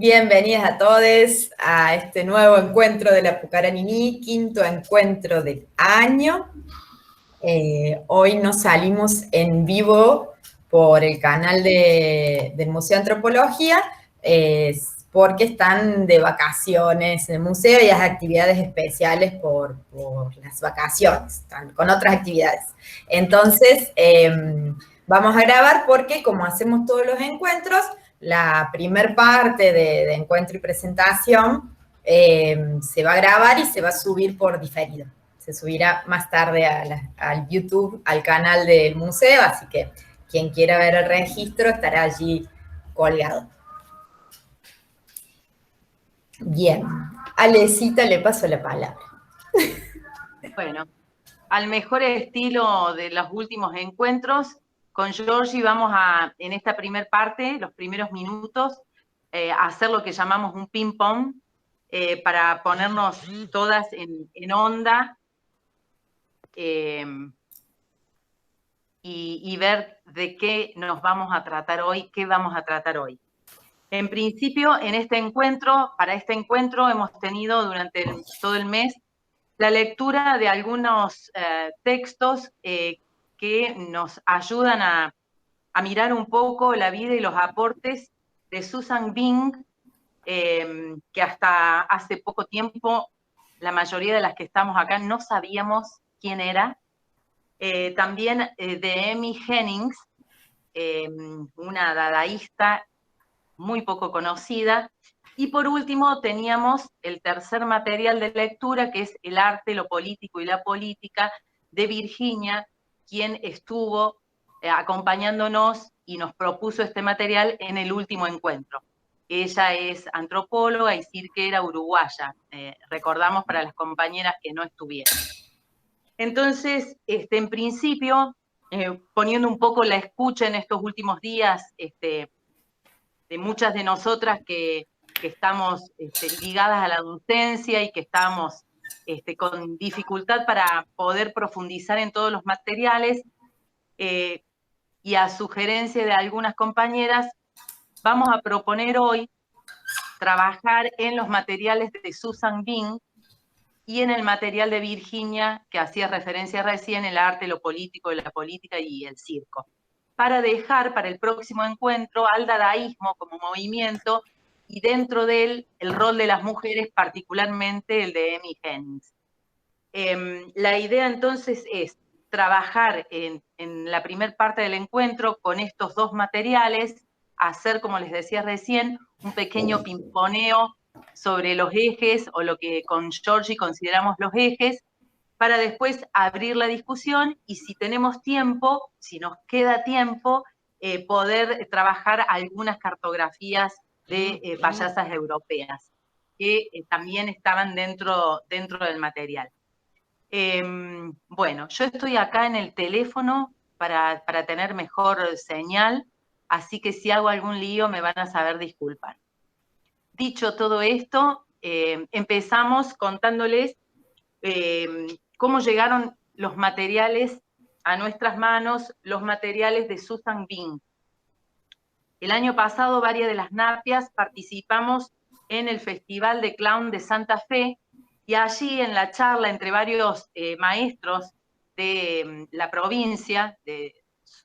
Bienvenidas a todos a este nuevo encuentro de la Pucaraniní, quinto encuentro del año. Hoy nos salimos en vivo por el canal del Museo de Antropología, porque están de vacaciones en el museo y hay actividades especiales por las vacaciones, están con otras actividades. Entonces, vamos a grabar porque, como hacemos todos los encuentros, la primer parte de encuentro y presentación se va a grabar y se va a subir por diferido. Se subirá más tarde al YouTube, al canal del museo, así que quien quiera ver el registro estará allí colgado. Bien, Alecita, le paso la palabra. Bueno, al mejor estilo de los últimos encuentros, con Georgie vamos a, en esta primer parte, los primeros minutos, hacer lo que llamamos un ping-pong, para ponernos todas en onda y ver de qué nos vamos a tratar hoy, qué vamos a tratar hoy. En principio, en este encuentro, para este encuentro hemos tenido durante todo el mes la lectura de algunos textos que nos ayudan a mirar un poco la vida y los aportes de Susan Bing, que hasta hace poco tiempo la mayoría de las que estamos acá no sabíamos quién era. También de Amy Hennings, una dadaísta muy poco conocida. Y por último teníamos el tercer material de lectura, que es El arte, lo político y la política, de Virginia, quien estuvo acompañándonos y nos propuso este material en el último encuentro. Ella es antropóloga y cirquera uruguaya, recordamos para las compañeras que no estuvieron. Entonces, en principio, poniendo un poco la escucha en estos últimos días, de muchas de nosotras que estamos ligadas a la docencia y que estamos con dificultad para poder profundizar en todos los materiales, y a sugerencia de algunas compañeras, vamos a proponer hoy trabajar en los materiales de Susan Bing y en el material de Virginia, que hacía referencia recién, El arte, lo político, la política y el circo, para dejar para el próximo encuentro al dadaísmo como movimiento y dentro de él el rol de las mujeres, particularmente el de Amy Hennings. La idea entonces es trabajar en la primer parte del encuentro con estos dos materiales, hacer, como les decía recién, un pequeño pimponeo sobre los ejes, o lo que con Georgie consideramos los ejes, para después abrir la discusión y, si tenemos tiempo, si nos queda tiempo, poder trabajar algunas cartografías de payasas europeas, que también estaban dentro del material. Bueno, yo estoy acá en el teléfono para tener mejor señal, así que si hago algún lío me van a saber disculpar. Dicho todo esto, empezamos contándoles cómo llegaron los materiales a nuestras manos, los materiales de Susan Bing. El año pasado, varias de las napias participamos en el Festival de Clown de Santa Fe, y allí, en la charla entre varios maestros de la provincia,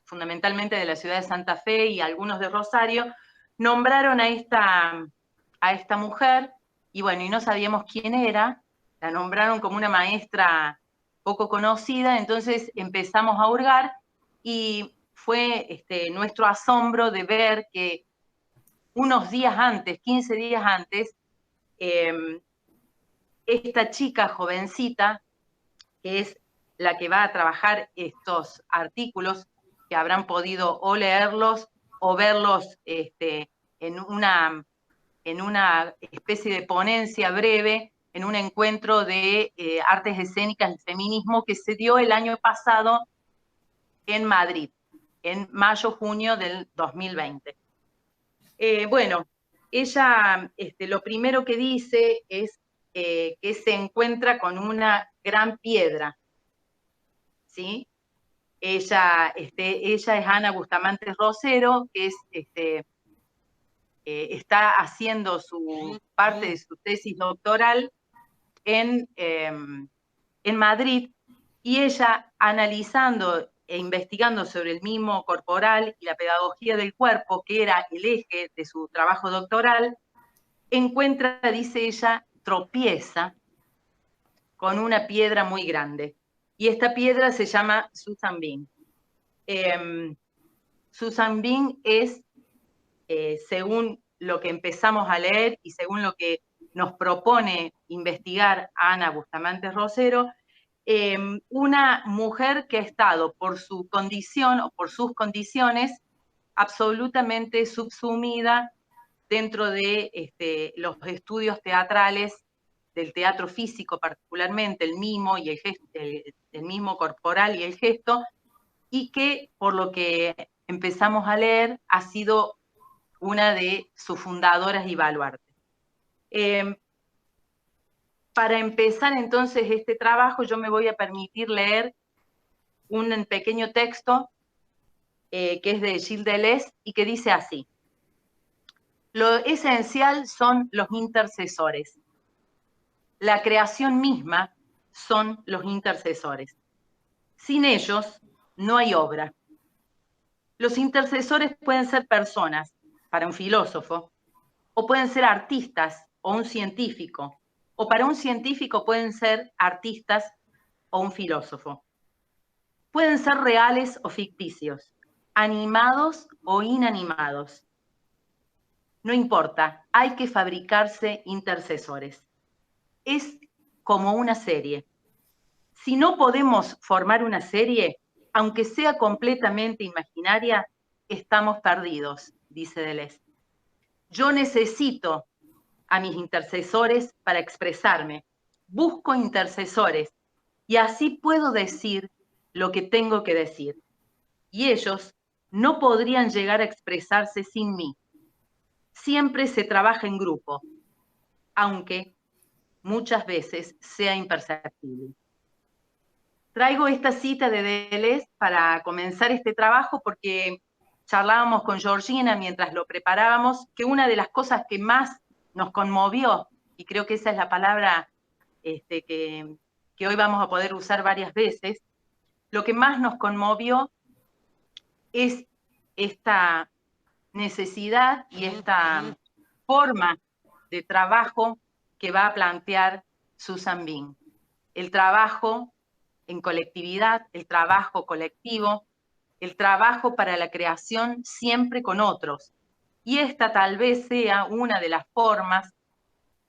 fundamentalmente de la ciudad de Santa Fe y algunos de Rosario, nombraron a esta mujer, y bueno, y no sabíamos quién era, la nombraron como una maestra poco conocida, entonces empezamos a hurgar, y fue nuestro asombro de ver que unos días antes, 15 días antes, esta chica jovencita, que es la que va a trabajar estos artículos, que habrán podido o leerlos o verlos en una especie de ponencia breve, en un encuentro de artes escénicas y feminismo que se dio el año pasado en Madrid, en mayo-junio del 2020. Bueno, ella lo primero que dice es que se encuentra con una gran piedra, ¿sí? Ella es Ana Bustamante Rosero, que es está haciendo su parte de su tesis doctoral en Madrid, y ella, analizando e investigando sobre el mimo corporal y la pedagogía del cuerpo, que era el eje de su trabajo doctoral, encuentra, dice ella, tropieza con una piedra muy grande. Y esta piedra se llama Susan Bean. Susan Bean es, según lo que empezamos a leer y según lo que nos propone investigar Ana Bustamante Rosero, una mujer que ha estado por su condición o por sus condiciones absolutamente subsumida dentro de los estudios teatrales, del teatro físico particularmente, el mimo y el mimo corporal y el gesto, y que por lo que empezamos a leer ha sido una de sus fundadoras y baluartes. Para empezar entonces este trabajo, yo me voy a permitir leer un pequeño texto que es de Gilles Deleuze y que dice así: lo esencial son los intercesores. La creación misma son los intercesores. Sin ellos no hay obra. Los intercesores pueden ser personas, para un filósofo, o pueden ser artistas o un científico, o para un científico pueden ser artistas o un filósofo. Pueden ser reales o ficticios, animados o inanimados. No importa, hay que fabricarse intercesores. Es como una serie. Si no podemos formar una serie, aunque sea completamente imaginaria, estamos perdidos, dice Deleuze. Yo necesito a mis intercesores para expresarme. Busco intercesores y así puedo decir lo que tengo que decir. Y ellos no podrían llegar a expresarse sin mí. Siempre se trabaja en grupo, aunque muchas veces sea imperceptible. Traigo esta cita de Deleuze para comenzar este trabajo porque charlábamos con Georgina mientras lo preparábamos, que una de las cosas que más nos conmovió, y creo que esa es la palabra que hoy vamos a poder usar varias veces, lo que más nos conmovió es esta necesidad y esta forma de trabajo que va a plantear Susan Bean. El trabajo en colectividad, el trabajo colectivo, el trabajo para la creación siempre con otros. Y esta tal vez sea una de las formas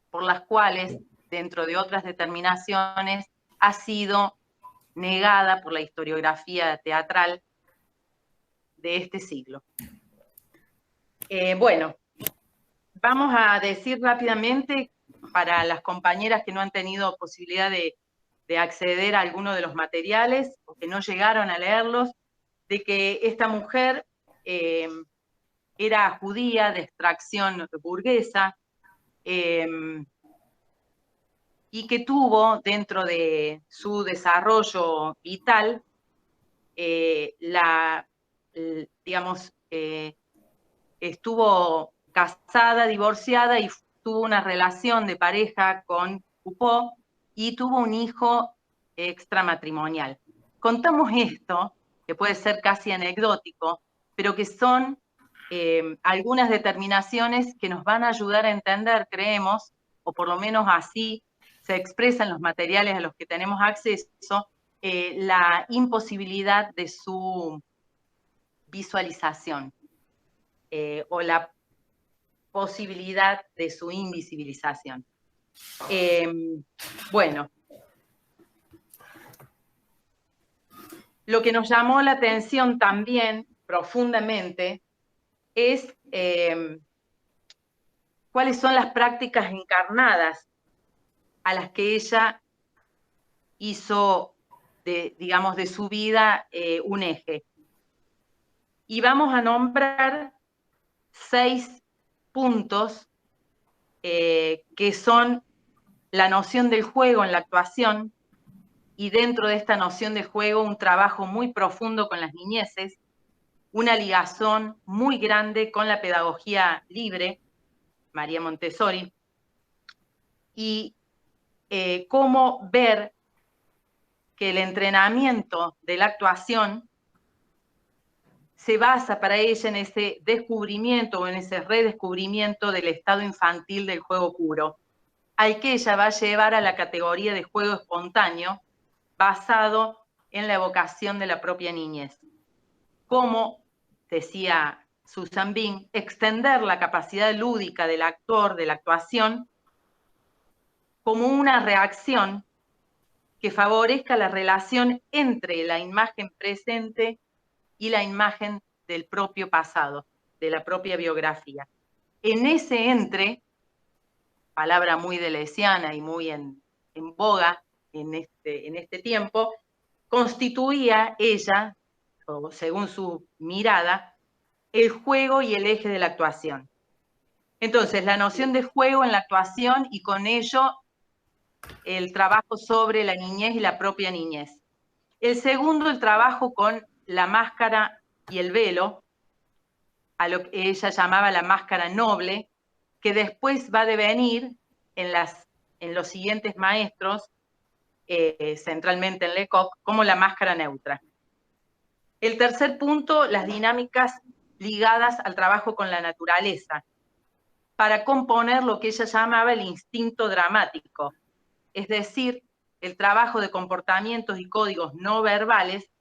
por las cuales, dentro de otras determinaciones, ha sido negada por la historiografía teatral de este siglo. Bueno, vamos a decir rápidamente, para las compañeras que no han tenido posibilidad de acceder a alguno de los materiales o que no llegaron a leerlos, de que esta mujer era judía de extracción burguesa y que tuvo dentro de su desarrollo vital estuvo casada, divorciada y tuvo una relación de pareja con Coupeau y tuvo un hijo extramatrimonial. Contamos esto, que puede ser casi anecdótico, pero que son algunas determinaciones que nos van a ayudar a entender, creemos, o por lo menos así se expresan los materiales a los que tenemos acceso, la imposibilidad de su visualización o la posibilidad de su invisibilización. Bueno, lo que nos llamó la atención también profundamente es cuáles son las prácticas encarnadas a las que ella hizo, digamos, de su vida un eje. Y vamos a nombrar 6 puntos que son la noción del juego en la actuación, y dentro de esta noción de juego un trabajo muy profundo con las niñeces, una ligación muy grande con la pedagogía libre, María Montessori, y cómo ver que el entrenamiento de la actuación se basa para ella en ese descubrimiento o en ese redescubrimiento del estado infantil del juego puro, al que ella va a llevar a la categoría de juego espontáneo, basado en la evocación de la propia niñez. Como decía Susan Bing, extender la capacidad lúdica del actor, de la actuación, como una reacción que favorezca la relación entre la imagen presente y la imagen del propio pasado, de la propia biografía. En ese entre, palabra muy deleuziana y muy en boga en este tiempo, constituía ella, o según su mirada, el juego y el eje de la actuación. Entonces, la noción de juego en la actuación y con ello el trabajo sobre la niñez y la propia niñez. El segundo, el trabajo con la máscara y el velo, a lo que ella llamaba la máscara noble, que después va a devenir en los siguientes maestros, centralmente en Lecoq, como la máscara neutra. El tercer punto, las dinámicas ligadas al trabajo con la naturaleza, para componer lo que ella llamaba el instinto dramático, es decir, el trabajo de comportamientos y códigos no verbales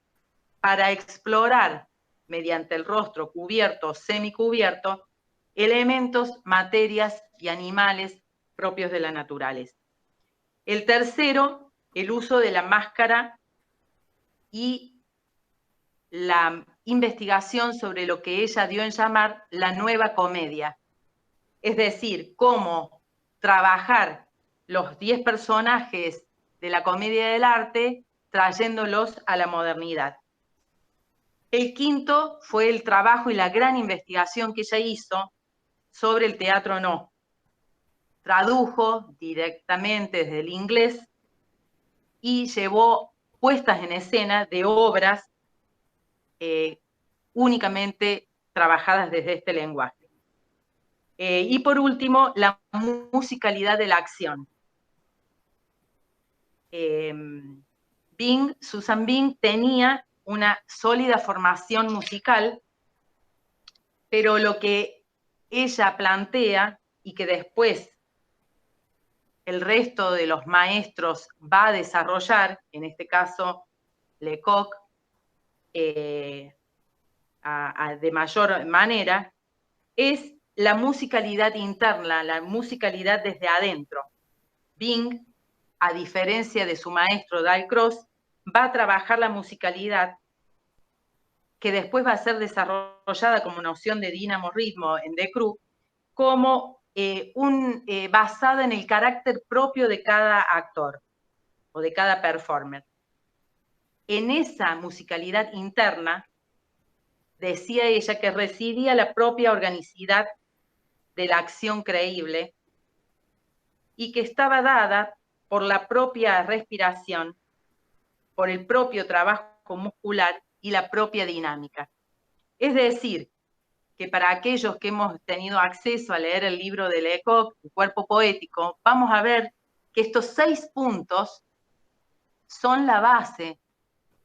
para explorar, mediante el rostro cubierto o semicubierto, elementos, materias y animales propios de la naturaleza. El tercero, el uso de la máscara y la investigación sobre lo que ella dio en llamar la nueva comedia, es decir, cómo trabajar los 10 personajes de la comedia del arte trayéndolos a la modernidad. El quinto fue el trabajo y la gran investigación que ella hizo sobre el teatro no. Tradujo directamente desde el inglés y llevó puestas en escena de obras únicamente trabajadas desde este lenguaje. Y por último, la musicalidad de la acción. Susan Bing tenía una sólida formación musical, pero lo que ella plantea y que después el resto de los maestros va a desarrollar, en este caso Lecoq, de mayor manera, es la musicalidad interna, la musicalidad desde adentro. Bing, a diferencia de su maestro Dalcroze, va a trabajar la musicalidad que después va a ser desarrollada como noción de dínamo-ritmo en Decroux, como basada en el carácter propio de cada actor o de cada performer. En esa musicalidad interna, decía ella que residía la propia organicidad de la acción creíble y que estaba dada por la propia respiración, por el propio trabajo muscular y la propia dinámica. Es decir, que para aquellos que hemos tenido acceso a leer el libro de Lecoq, El cuerpo poético, vamos a ver que estos 6 puntos son la base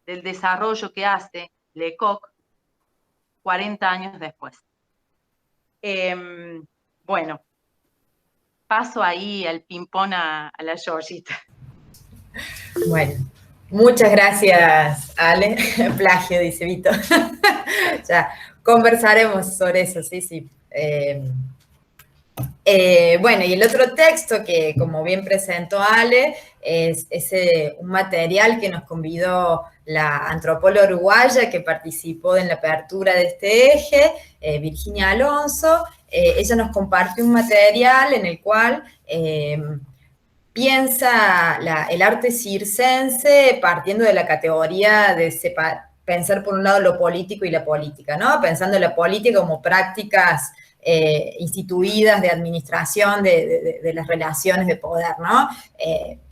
del desarrollo que hace Lecoq 40 años después. Bueno, paso ahí al ping-pong a la Georgita. Bueno, muchas gracias, Ale. Plagio, dice Vito. Ya, conversaremos sobre eso, sí. Bueno, y el otro texto que, como bien presentó Ale, es un material que nos convidó la antropóloga uruguaya que participó en la apertura de este eje, Virginia Alonso. Ella nos compartió un material en el cual piensa el arte circense partiendo de la categoría de pensar por un lado lo político y la política, ¿no? Pensando en la política como prácticas instituidas de administración de las relaciones de poder, ¿no?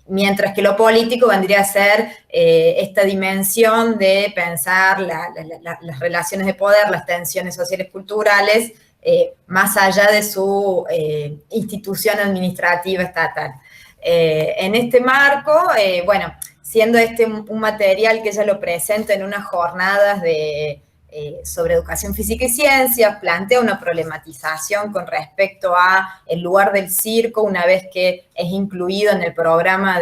Mientras que lo político vendría a ser esta dimensión de pensar las relaciones de poder, las tensiones sociales culturales, más allá de su institución administrativa estatal. En este marco, bueno, siendo este un material que ella lo presenta en unas jornadas sobre educación física y ciencias, plantea una problematización con respecto a el lugar del circo una vez que es incluido en el programa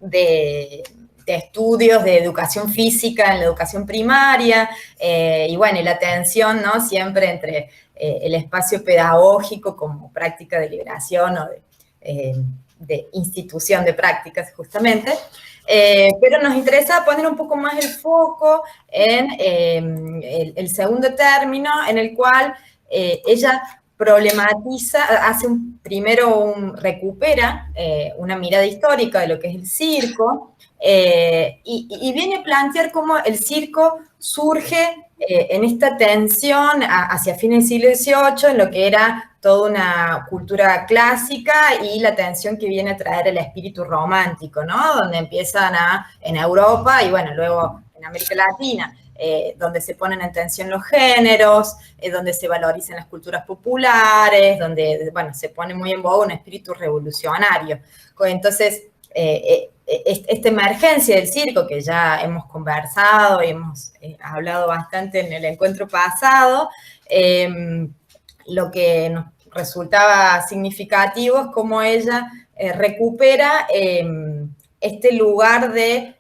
de estudios de educación física en la educación primaria, y bueno, y la tensión, ¿no? Siempre entre el espacio pedagógico como práctica de liberación o de institución de prácticas, justamente. Pero nos interesa poner un poco más el foco en el segundo término, en el cual ella problematiza, recupera una mirada histórica de lo que es el circo, y viene a plantear cómo el circo surge en esta tensión hacia fines del siglo XVIII, en lo que era toda una cultura clásica y la tensión que viene a traer el espíritu romántico, ¿no? Donde empiezan en Europa y bueno, luego en América Latina, donde se ponen en tensión los géneros, donde se valorizan las culturas populares, donde, bueno, se pone muy en boga un espíritu revolucionario. Entonces, esta emergencia del circo, que ya hemos conversado y hemos hablado bastante en el encuentro pasado, lo que nos resultaba significativo es cómo ella recupera este lugar de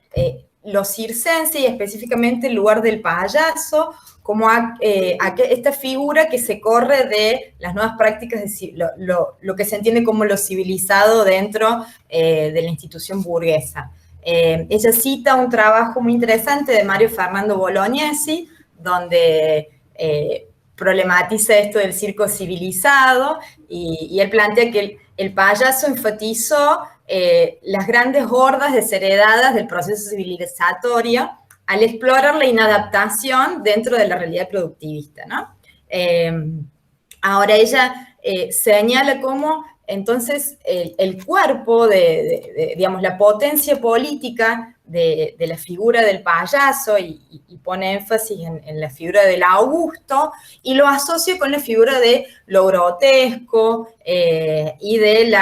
lo circense y específicamente el lugar del payaso, como esta figura que se corre de las nuevas prácticas, lo que se entiende como lo civilizado dentro de la institución burguesa. Ella cita un trabajo muy interesante de Mario Fernando Bolognesi, donde problematiza esto del circo civilizado, y él plantea que el payaso enfatizó las grandes hordas desheredadas del proceso civilizatorio al explorar la inadaptación dentro de la realidad productivista, ¿no? Ahora ella señala cómo entonces el cuerpo digamos, la potencia política de la figura del payaso y pone énfasis en la figura del Augusto y lo asocia con la figura de lo grotesco y de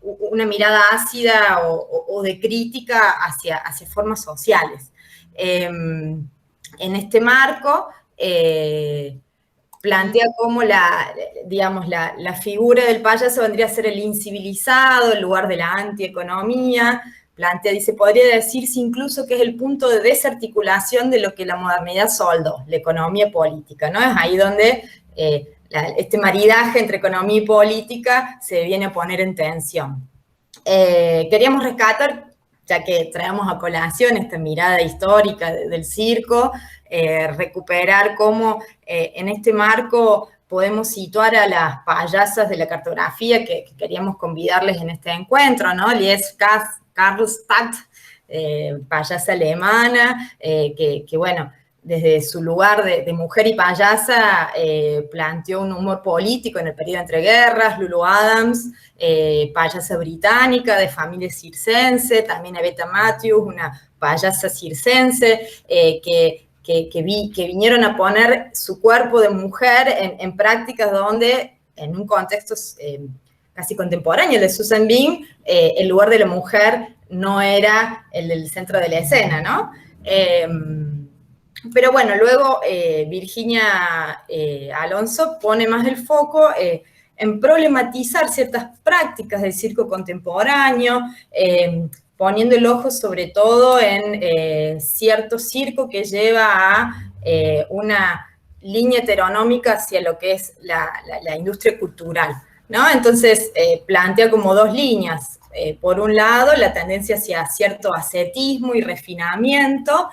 una mirada ácida o de crítica hacia formas sociales. En este marco, plantea cómo la figura del payaso vendría a ser el incivilizado, el lugar de la antieconomía. Dice, podría decirse incluso que es el punto de desarticulación de lo que la modernidad soldó, la economía política, ¿no? Es ahí donde este maridaje entre economía y política se viene a poner en tensión. Queríamos rescatar, ya que traemos a colación esta mirada histórica del circo, recuperar cómo en este marco podemos situar a las payasas de la cartografía que queríamos convidarles en este encuentro, ¿no? Lies Karlstadt, payasa alemana, que bueno, desde su lugar de mujer y payasa, planteó un humor político en el periodo entre guerras. Lulu Adams, payasa británica de familia circense, también Abeta Matthews, una payasa circense, que vinieron a poner su cuerpo de mujer en prácticas donde, en un contexto casi contemporáneo de Susan Bean, el lugar de la mujer no era el del centro de la escena, ¿no? Pero bueno, luego Virginia Alonso pone más el foco en problematizar ciertas prácticas del circo contemporáneo, poniendo el ojo sobre todo en cierto circo que lleva a una línea heteronómica hacia lo que es la industria cultural, ¿no? Entonces plantea como dos líneas. Por un lado, la tendencia hacia cierto ascetismo y refinamiento,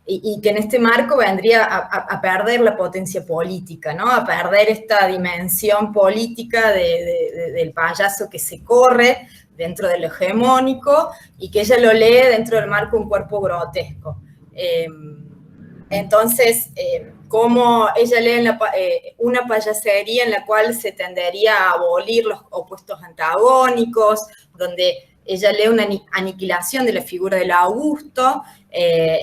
y que en este marco vendría a perder la potencia política, ¿no? A perder esta dimensión política del payaso que se corre dentro de lo hegemónico y que ella lo lee dentro del marco de un cuerpo grotesco. Entonces, como ella lee una payasería en la cual se tendería a abolir los opuestos antagónicos, donde ella lee una aniquilación de la figura del Augusto,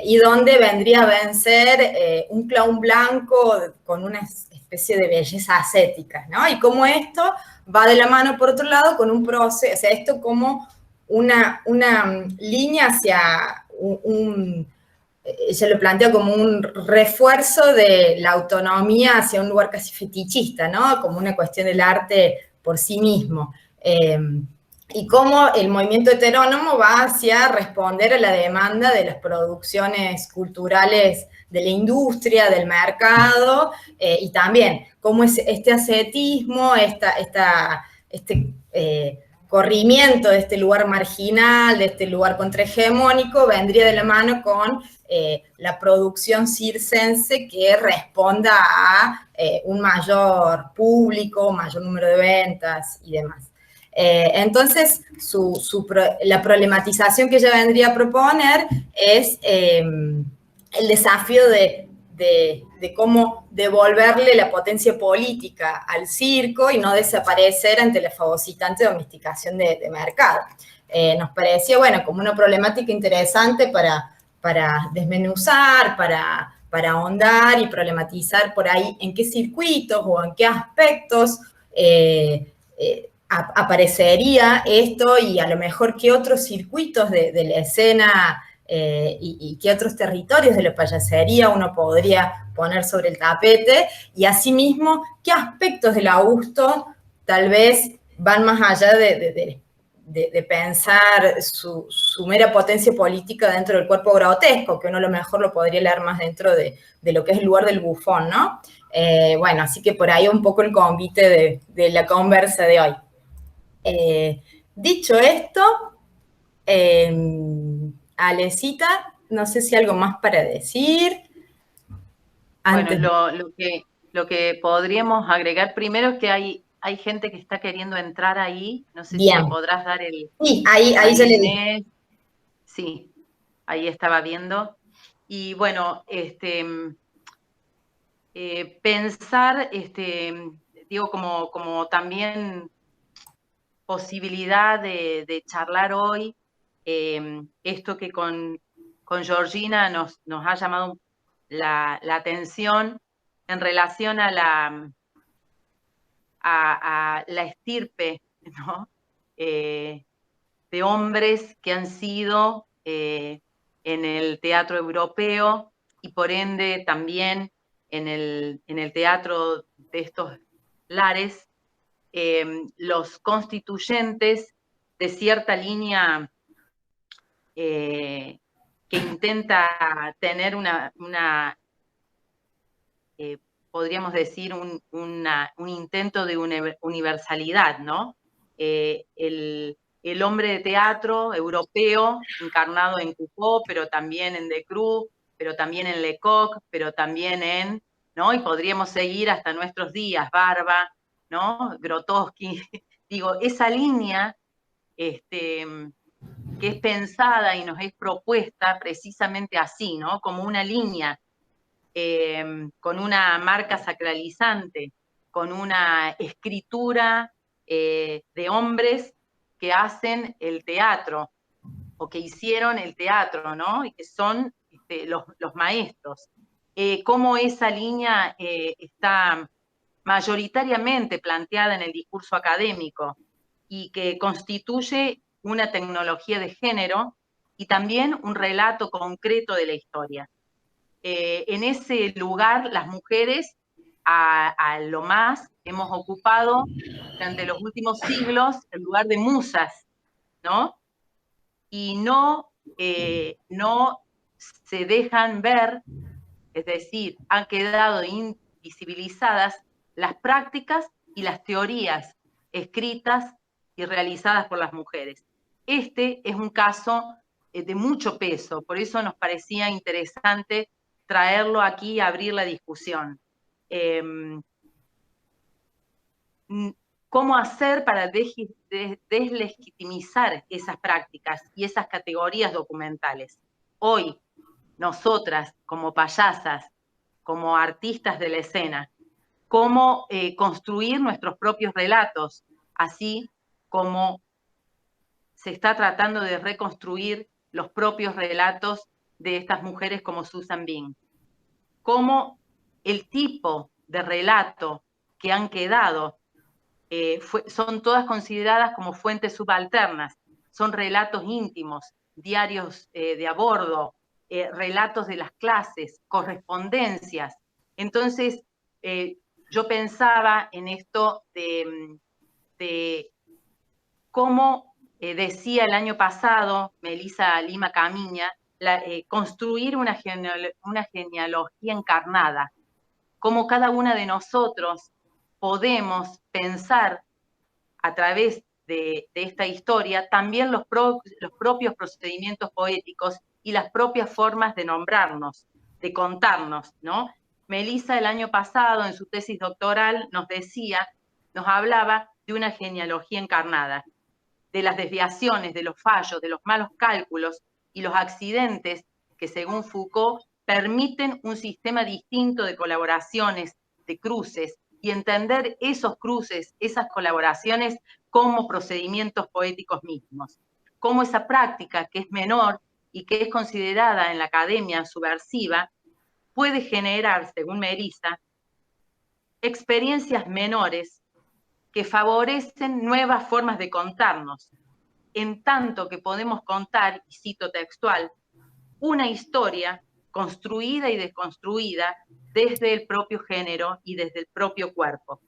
y donde vendría a vencer un clown blanco con una especie de belleza ascética, ¿no? Y cómo esto va de la mano, por otro lado, con un proceso, o sea, esto como una línea hacia ella lo plantea como un refuerzo de la autonomía hacia un lugar casi fetichista, ¿no? Como una cuestión del arte por sí mismo. Y cómo el movimiento heterónomo va hacia responder a la demanda de las producciones culturales de la industria, del mercado, y también cómo es este ascetismo, corrimiento de este lugar marginal, de este lugar contrahegemónico, vendría de la mano con la producción circense que responda a un mayor público, mayor número de ventas y demás. Entonces, la problematización que ella vendría a proponer es el desafío de cómo devolverle la potencia política al circo y no desaparecer ante la fagocitante domesticación de mercado. Nos parecía, bueno, como una problemática interesante para desmenuzar, para ahondar y problematizar por ahí en qué circuitos o en qué aspectos aparecería esto y a lo mejor qué otros circuitos de la escena y qué otros territorios de la payasería uno podría poner sobre el tapete, y asimismo qué aspectos del Augusto tal vez van más allá de pensar su mera potencia política dentro del cuerpo grotesco, que uno a lo mejor lo podría leer más dentro de lo que es el lugar del bufón, ¿no? Bueno, así que por ahí un poco el convite de la conversa de hoy. Dicho esto, Alecita, no sé si algo más para decir. Antes. Bueno, lo que podríamos agregar primero es que hay gente que está queriendo entrar ahí. No sé Bien. si le podrás dar el... Sí, ahí se le di. Sí, ahí estaba viendo. Y bueno, pensar, digo, como también posibilidad de charlar hoy, esto que con Georgina nos ha llamado la atención en relación a la estirpe, ¿no? De hombres que han sido en el teatro europeo y por ende también en el teatro de estos lares, los constituyentes de cierta línea que intenta tener podríamos decir, un intento de universalidad, ¿no? El hombre de teatro europeo, encarnado en Coupeau, pero también en Decroux, pero también en Lecoq, pero también ¿no? Y podríamos seguir hasta nuestros días, Barba, ¿no? Grotowski. Digo, esa línea que es pensada y nos es propuesta precisamente así, ¿no? Como una línea con una marca sacralizante, con una escritura de hombres que hacen el teatro, o que hicieron el teatro, ¿no? Y que son los maestros. Cómo esa línea está mayoritariamente planteada en el discurso académico y que constituye una tecnología de género y también un relato concreto de la historia. En ese lugar, las mujeres, a lo más, hemos ocupado durante los últimos siglos el lugar de musas, ¿no? Y no se dejan ver, es decir, han quedado invisibilizadas las prácticas y las teorías escritas y realizadas por las mujeres. Este es un caso de mucho peso, por eso nos parecía interesante traerlo aquí y abrir la discusión. ¿Cómo hacer para deslegitimizar esas prácticas y esas categorías documentales? Hoy, nosotras, como payasas, como artistas de la escena, cómo construir nuestros propios relatos, así como se está tratando de reconstruir los propios relatos de estas mujeres como Susan Bing. Cómo el tipo de relato que han quedado son todas consideradas como fuentes subalternas, son relatos íntimos, diarios de a bordo, relatos de las clases, correspondencias. Entonces, yo pensaba en esto de cómo decía el año pasado Melissa Lima Camiña, construir una genealogía encarnada, cómo cada una de nosotros podemos pensar a través de esta historia también los propios procedimientos poéticos y las propias formas de nombrarnos, de contarnos, ¿no? Melissa el año pasado en su tesis doctoral nos hablaba de una genealogía encarnada, de las desviaciones, de los fallos, de los malos cálculos y los accidentes que, según Foucault, permiten un sistema distinto de colaboraciones, de cruces, y entender esos cruces, esas colaboraciones como procedimientos poéticos mismos. Cómo esa práctica, que es menor y que es considerada en la academia subversiva, puede generar, según Melissa, experiencias menores que favorecen nuevas formas de contarnos, en tanto que podemos contar, y cito textual, una historia construida y desconstruida desde el propio género y desde el propio cuerpo.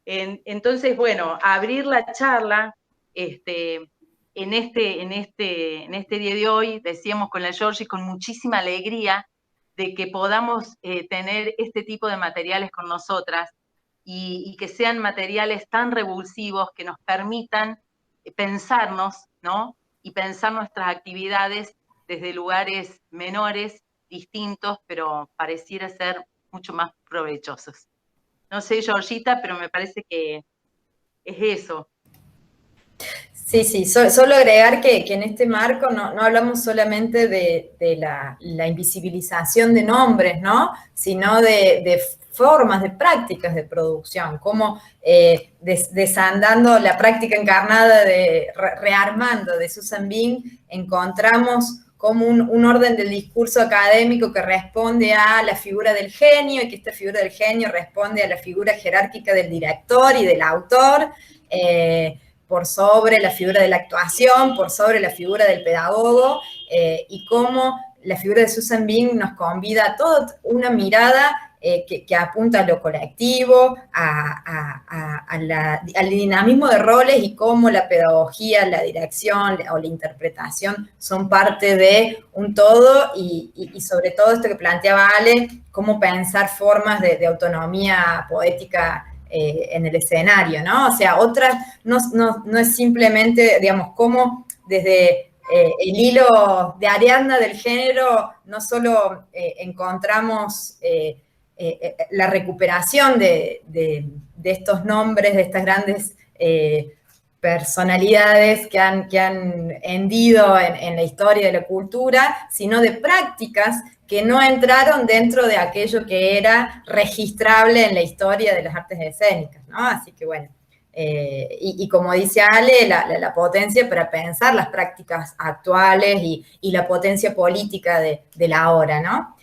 Entonces, bueno, abrir la charla en este día de hoy, decíamos con la Georgie, con muchísima alegría de que podamos tener este tipo de materiales con nosotras y que sean materiales tan revulsivos que nos permitan pensarnos, ¿no? Y pensar nuestras actividades desde lugares menores, distintos, pero pareciera ser mucho más provechosos. No sé, Georgita, pero me parece que es eso. Sí, sí, solo agregar que en este marco no hablamos solamente de la invisibilización de nombres, ¿no? Sino de formas, de prácticas de producción, como desandando la práctica encarnada rearmando de Susan Bing, encontramos como un orden del discurso académico que responde a la figura del genio y que esta figura del genio responde a la figura jerárquica del director y del autor, por sobre la figura de la actuación, por sobre la figura del pedagogo, y cómo la figura de Susan Bing nos convida a toda una mirada que apunta a lo colectivo, al dinamismo de roles y cómo la pedagogía, la dirección o la interpretación son parte de un todo y sobre todo esto que planteaba Ale, cómo pensar formas de autonomía poética en el escenario, ¿no? O sea, no es simplemente, digamos, cómo desde el hilo de Ariadna del género no solo encontramos la recuperación de estos nombres, de estas grandes personalidades que han hendido en la historia de la cultura, sino de prácticas que no entraron dentro de aquello que era registrable en la historia de las artes escénicas, ¿no? Así que bueno, y como dice Ale, la potencia para pensar las prácticas actuales y la potencia política de la hora, ¿no?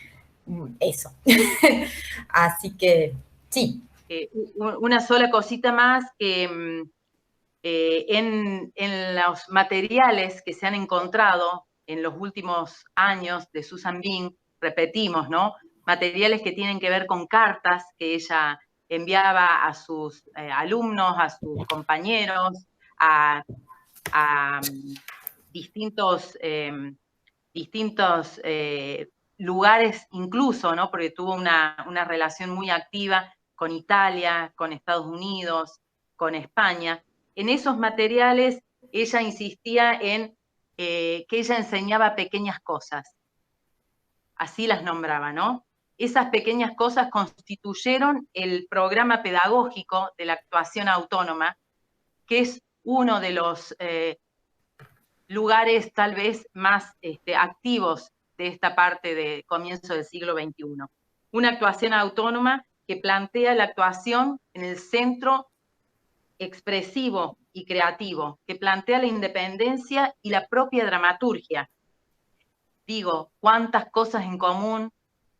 Eso. Así que, sí. Una sola cosita más, que en los materiales que se han encontrado en los últimos años de Susan Bing, repetimos, ¿no? Materiales que tienen que ver con cartas que ella enviaba a sus alumnos, a sus compañeros, a distintos lugares incluso, ¿no? Porque tuvo una relación muy activa con Italia, con Estados Unidos, con España. En esos materiales ella insistía en que ella enseñaba pequeñas cosas. Así las nombraba, ¿no? Esas pequeñas cosas constituyeron el programa pedagógico de la actuación autónoma, que es uno de los lugares tal vez más activos de esta parte de comienzo del siglo XXI. Una actuación autónoma que plantea la actuación en el centro expresivo y creativo, que plantea la independencia y la propia dramaturgia. Digo, cuántas cosas en común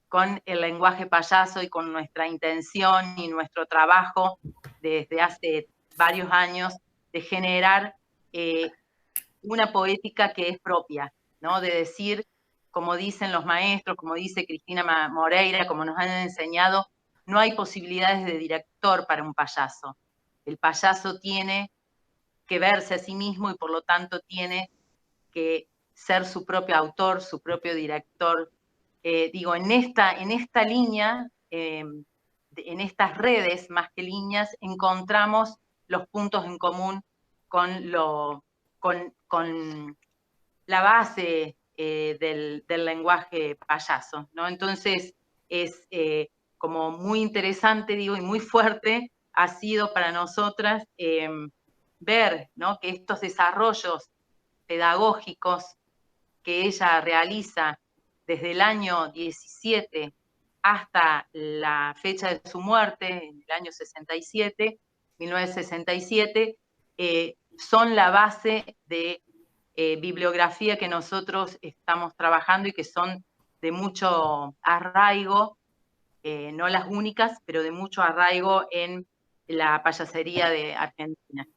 con el lenguaje payaso y con nuestra intención y nuestro trabajo desde hace varios años de generar una poética que es propia, ¿no? De decir, como dicen los maestros, como dice Cristina Moreira, como nos han enseñado, no hay posibilidades de director para un payaso. El payaso tiene que verse a sí mismo y por lo tanto tiene que ser su propio autor, su propio director. Digo, en esta línea, en estas redes más que líneas, encontramos los puntos en común con, con la base del lenguaje payaso, ¿no? Entonces, es como muy interesante, digo, y muy fuerte ha sido para nosotras ver, ¿no? Que estos desarrollos pedagógicos que ella realiza desde el año 17 hasta la fecha de su muerte, en el año 67, 1967, son la base de bibliografía que nosotros estamos trabajando y que son de mucho arraigo, no las únicas, pero de mucho arraigo en la payasería de Argentina.